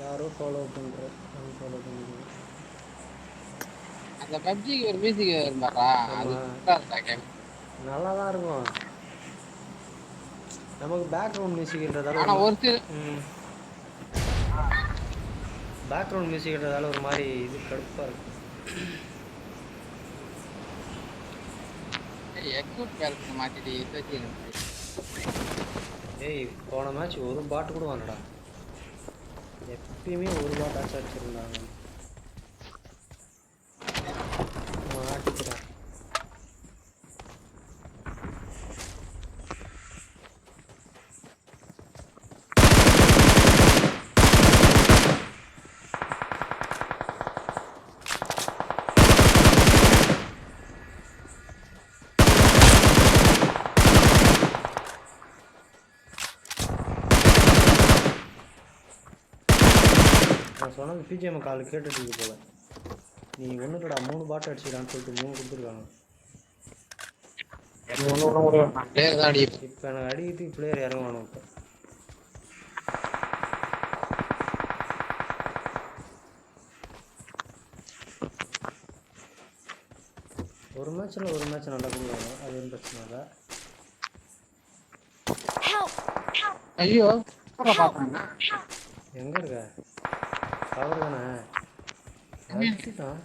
யாரோ ஃபாலோ பண்றேன் ஃபாலோ பண்ணுங்க. அந்த பப்ஜிக்கு ஒரு மியூசிக் இருந்தாரா அது சூப்பரா கேம். நல்லா தான் இருக்கும். நமக்கு பேக்ரவுண்ட் மியூசிக்ன்றதால ஆனா ஒரு சில பேக்ரவுண்ட் மியூசிக்ன்றதால ஒரு மாதிரி இது கடுப்பா இருக்கும். எக்ஸூட் கேரக்டர் மாத்திட்டு வச்சு ஏய் போன மேட்ச் ஒரு பாட்டு கூட வாங்கடா. எப்பயுமே ஒரு பாட்டு ஆச்சு அடிச்சிருந்தாங்க. மாட்டிக்கிறேன். நான் சொன்னது பிஜிஎம் கால் கேட்டுட்டு இருக்கு போல. நீ ஒன்றுக்கடா 3 பாட்டு அடிச்சுடான்னு சொல்லிட்டு 3 கொடுத்துருக்காங்க. இப்போ எனக்கு அடிக்கிறதுக்கு பிளேயர் இறங்குவானு இப்போ. ஒரு மேட்ச் நல்லா கொடுவாங்க. அது ஒன்றும் பிரச்சனை இல்லை. ஐயோ எங்க இருக்க? கவர் தானே அடிச்சுட்டான்.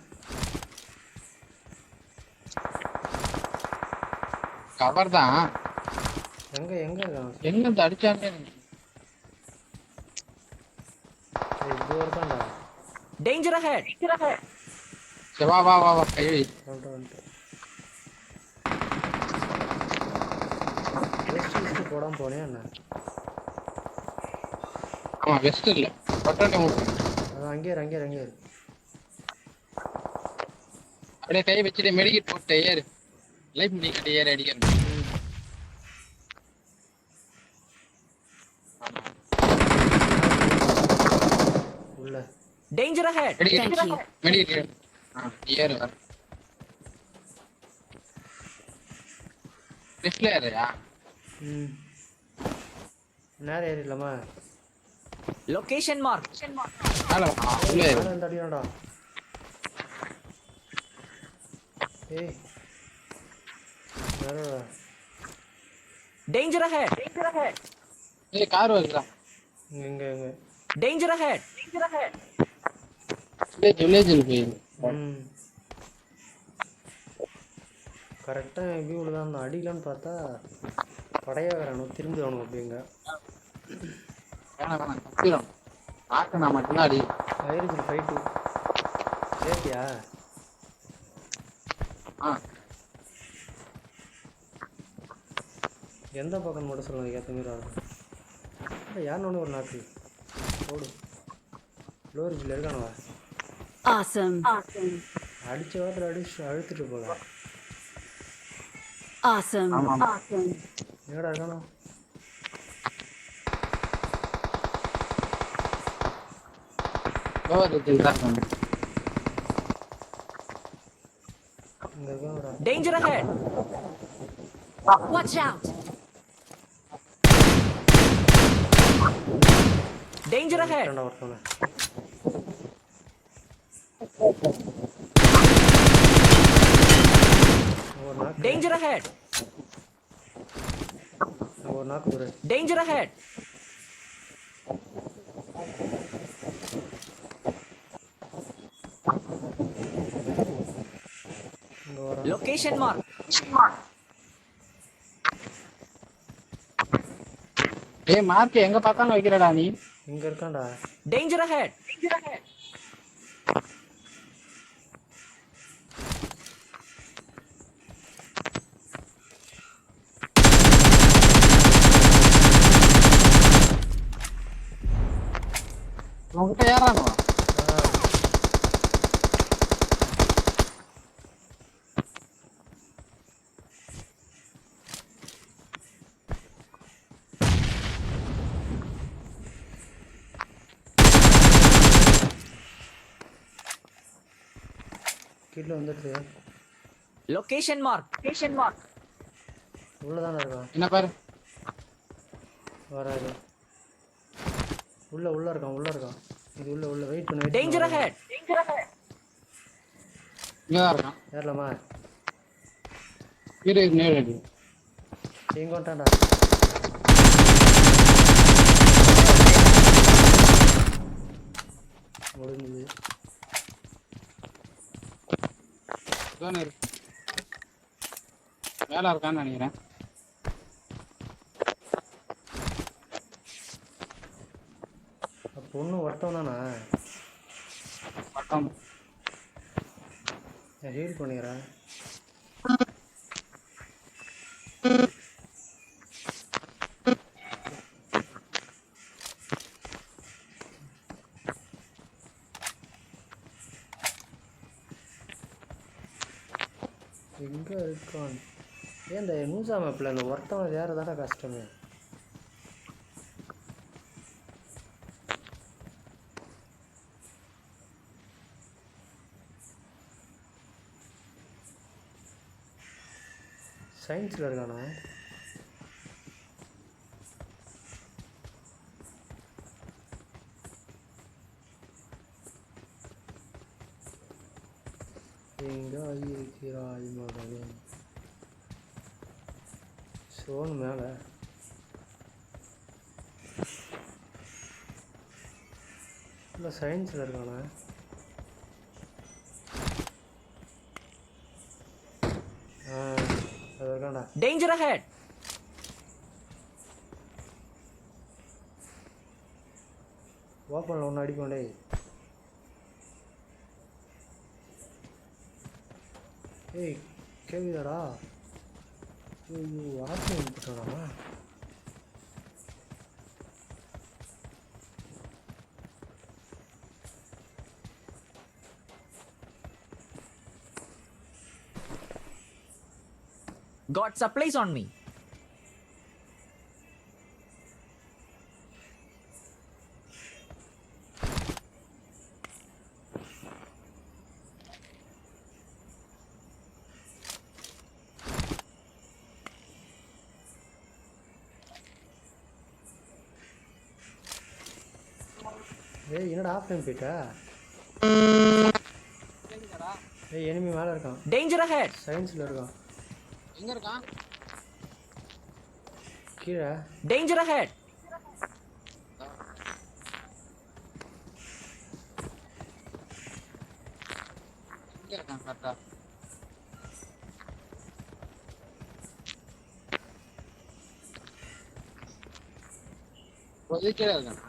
கவர் தான். எங்க இருக்கான்? எங்க அடிச்சானே இது இருக்கான்டா. Danger ahead. வா வா வா வா கை வை. வெஸ்ட் போடாம போனேன் என்ன? ஆமா வெஸ்ட் இல்ல பட்டனே ஓடு. அங்கே இரு. அப்படியே கை வச்சிட்டு மெடிக்கெட் போட்டு ஏறு. லைஃப் மெடிக்கெட் ஏறு அடிக்கணும். உள்ள Danger ahead. Thank you. மெடிக்கெட் ஏறு வர. ரிஃப்ல ஏறியா? நேரா ஏறிடலாமா? Location mark. ஹலோ உள்ள ஏறு. தடியாடா. ஏய் நேரா. Danger ahead. ஏய் கார் வருதுடா. எங்க Danger ahead. வில்லேஜ்ல போய். கரெக்டா வியூல தான் அடிக்கலான்னு பார்த்தா படையா வரணும். திரும்பி வரணும் அப்படிங்க. வேணாம் கத்திரும். ஆக்க நான் மட்டும் தான் அடி. ஆயிரத்தி ஃபைட்டு ஏத்தியா? எந்த பக்கம் மட்டும் சொல்லுங்க. அதுக்கு ஏற்ற மாதிரி ஆகும். யாருன்னு ஒரு நாக்கு ஓடு. லோரிஜில் இருக்கானுவா? Awesome. அடிச்ச வாரத்தில் அழுத்துட்டு போல. Awesome. எங்கடா இருக்கானோ? Danger ahead. Watch out. Danger ahead. Danger ahead. Danger ahead. Location mark. ஏய் மார்க் எங்க பார்த்தாலும் வைக்கிறடா நீ. இங்க இருக்கான்டா. Danger ahead. உன்கிட்ட ஏறானோ? கீழே வந்துட்டு Location mark. உள்ளதானே இருக்கான். என்ன பாரு வராது. உள்ள இருக்கான். இது உள்ள வெயிட் பண்ணு Danger ahead. இங்கதான் இருக்கான். ஏறலாமா? இரு நேர் அடி. எங்க வந்துட்டான்டா? முடிஞ்சது. இதானே இருக்கு. மேல இருக்கான்னு நினைக்கிறேன். அப்போ ஒன்றும் ஒருத்தம் தானா? பட்டம். நான் ஹீல் பண்ணிக்கிறேன். எங்கே இருக்கான்? ஏன் இந்த நியூஸா மேப்பில் இந்த ஒருத்தவன் வேறு தானே கஷ்டமே. சயின்ஸில் இருக்கானா? எங்கே இருக்கிறாய் மகளே? சோன் மேலே இல்லை சயின்ஸில் இருக்கானா? அது இருக்காண்டா. Danger ahead. ஓப்பனில் ஒன்று அடிக்கொண்டே. ஏய் கேக்குதாடா? ஐயோ ஆப்ஷன் போட்டானா? Got supplies on me. ஏய் என்னடா ஆஃப்லைன் போயிட்டா? ஏய் எனிமி மேலே இருக்கான். Danger ahead. சயின்ஸில் இருக்கான். எங்க இருக்கான்? கீழே. Danger ahead. எங்க இருக்கான் கரெக்டா? கீழே இருக்கான்.